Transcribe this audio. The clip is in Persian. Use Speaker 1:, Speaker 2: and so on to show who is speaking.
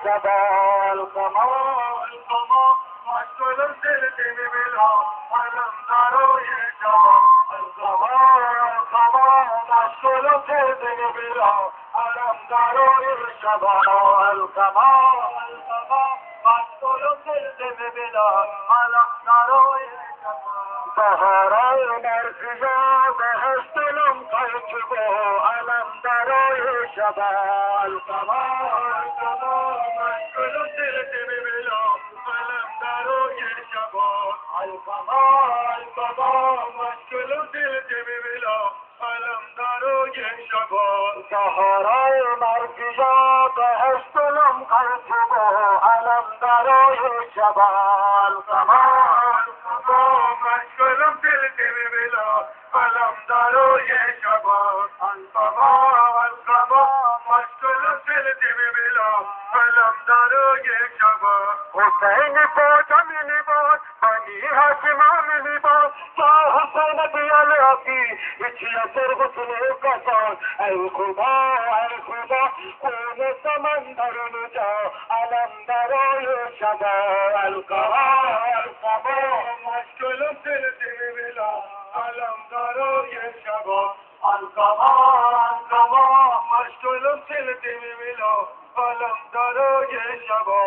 Speaker 1: شبا القما مشغول سرت بلا علم داروی شبا القما مشغول سرت بلا علم داروی شبا القما مشغول سرت بلا علم داروی بهارای مرزیا بهشتلم قلب علم داروی شبا القما مشغول سرت بلا علم داروی شبا القما مشغول سرت بلا علم داروی شبا بهارای مرزیا بهشتلم قلب علم داروی شبا القما مشغولم سرت بلا علم داروی شبا القما مشغولم سرت بلا علم داروی شبا حسین پاچم لباس بنی هاشم لباس یا حسین بیال افی اچھی اثر غسل کسان ای خدا خون سمندر نجا علم داروی شبا القما مشغولم سرت بلا علم داروی شبا القما مشغولم سرت بلا علم داروی شبا